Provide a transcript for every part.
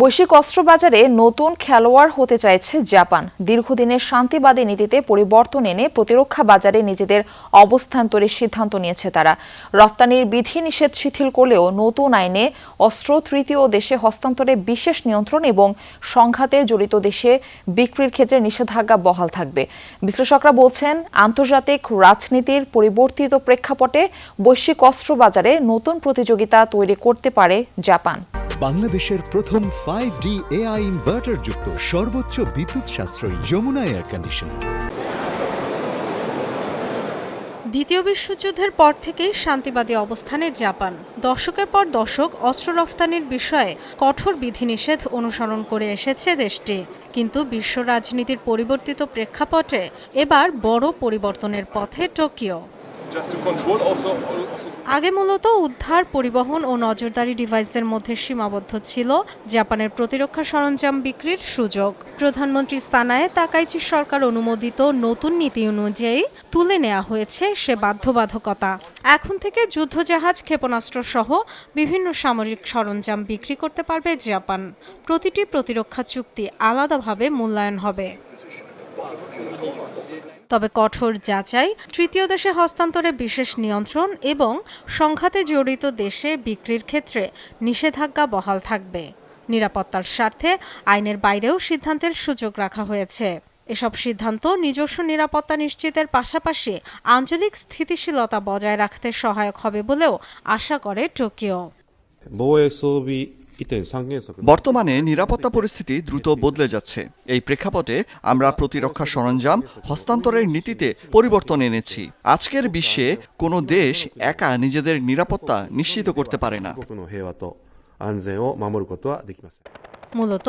বৈশ্বিক অস্ত্র বাজারে নতুন খেলোয়াড় হতে চাইছে জাপান। দীর্ঘদিনের শান্তিবাদী নীতিতে পরিবর্তন এনে প্রতিরক্ষা বাজারে নিজেদের অবস্থান তৈরির সিদ্ধান্ত নিয়েছে তারা। রপ্তানির বিধিনিষেধ শিথিল করলেও নতুন আইনে অস্ত্র তৃতীয় দেশে হস্তান্তরে বিশেষ নিয়ন্ত্রণ এবং সংঘাতে জড়িত দেশে বিক্রির ক্ষেত্রে নিষেধাজ্ঞা বহাল থাকবে। বিশ্লেষকরা বলছেন, আন্তর্জাতিক রাজনীতির পরিবর্তিত প্রেক্ষাপটে বৈশ্বিক অস্ত্র বাজারে নতুন প্রতিযোগিতা তৈরি করতে পারে জাপান। বাংলাদেশের প্রথম 5D AI ইনভার্টার যুক্ত সর্বোচ্চ বিদ্যুৎ সাশ্রয়ী যমুনা এয়ার কন্ডিশনার। দ্বিতীয় বিশ্বযুদ্ধের পর থেকেই শান্তিবাদী অবস্থানে জাপান। দশকের পর দশক অস্ত্র রফতানির বিষয়ে কঠোর বিধিনিষেধ অনুসরণ করে এসেছে দেশটি। কিন্তু বিশ্ব রাজনীতির পরিবর্তিত প্রেক্ষাপটে এবার বড় পরিবর্তনের পথে টোকিও। আগে মূলত উদ্ধার, পরিবহন ও নজরদারি ডিভাইসের মধ্যে সীমাবদ্ধ ছিল জাপানের প্রতিরক্ষা সরঞ্জাম বিক্রির সুযোগ। প্রধানমন্ত্রী সানায়ে তাকাইচি সরকার অনুমোদিত নতুন নীতি অনুযায়ী তুলে নেওয়া হয়েছে সে বাধ্যবাধকতা। এখন থেকে যুদ্ধজাহাজ, ক্ষেপণাস্ত্র সহ বিভিন্ন সামরিক সরঞ্জাম বিক্রি করতে পারবে জাপান। প্রতিটি প্রতিরক্ষা চুক্তি আলাদাভাবে মূল্যায়ন হবে। তবে কঠোর যাচাই, তৃতীয় দেশে হস্তান্তরে বিশেষ নিয়ন্ত্রণ এবং সংঘাতে জড়িত দেশে বিক্রির ক্ষেত্রে নিষেধাজ্ঞা বহাল থাকবে। নিরাপত্তার স্বার্থে আইনের বাইরেও সিদ্ধান্তের সুযোগ রাখা হয়েছে। এসব সিদ্ধান্ত নিজস্ব নিরাপত্তা নিশ্চিতের পাশাপাশি আঞ্চলিক স্থিতিশীলতা বজায় রাখতে সহায়ক হবে বলেও আশা করে টোকিও। বর্তমানে নিরাপত্তা পরিস্থিতি দ্রুত বদলে যাচ্ছে। এই প্রেক্ষাপটে আমরা প্রতিরক্ষা সরঞ্জাম হস্তান্তরের নীতিতে পরিবর্তন এনেছি। আজকের বিশ্বে কোনো দেশ একা নিজেদের নিরাপত্তা নিশ্চিত করতে পারে না। মূলত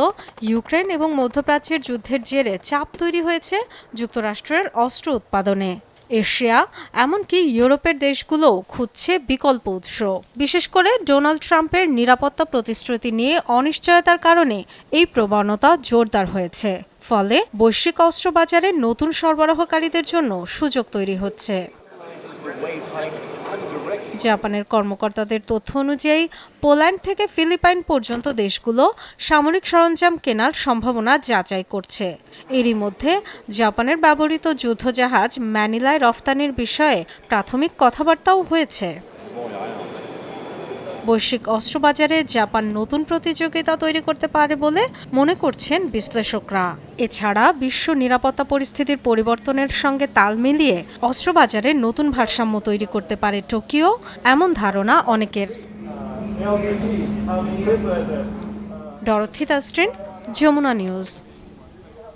ইউক্রেন এবং মধ্যপ্রাচ্যের যুদ্ধের জেরে চাপ তৈরি হয়েছে যুক্তরাষ্ট্রের অস্ত্র উৎপাদনে। এশিয়া, এমনকি ইউরোপের দেশগুলোও খুঁজছে বিকল্প উৎস। বিশেষ করে ডোনাল্ড ট্রাম্পের নিরাপত্তা প্রতিশ্রুতি নিয়ে অনিশ্চয়তার কারণে এই প্রবণতা জোরদার হয়েছে। ফলে বৈশ্বিক অস্ত্র বাজারে নতুন সরবরাহকারীদের জন্য সুযোগ তৈরি হচ্ছে। জাপানের কর্মকর্তাদের তথ্য অনুযায়ী পোল্যান্ড থেকে ফিলিপাইন পর্যন্ত দেশগুলো সামরিক সরঞ্জাম কেনার সম্ভাবনা যাচাই করছে। এরই মধ্যে জাপানের ব্যবহৃত যুদ্ধজাহাজ ম্যানিলায় রফতানির বিষয়ে প্রাথমিক কথাবার্তাও হয়েছে। বৈশ্বিক অস্ত্রবাজারে জাপান নতুন প্রতিযোগিতা তৈরি করতে পারে বলে মনে করছেন বিশ্লেষকরা। এছাড়া বিশ্ব নিরাপত্তা পরিস্থিতির পরিবর্তনের সঙ্গে তাল মিলিয়ে অস্ত্রবাজারে নতুন ভারসাম্য তৈরি করতে পারে টোকিও, এমন ধারণা অনেকের। ডরথি তাস্ট্রিন, যমুনা নিউজ।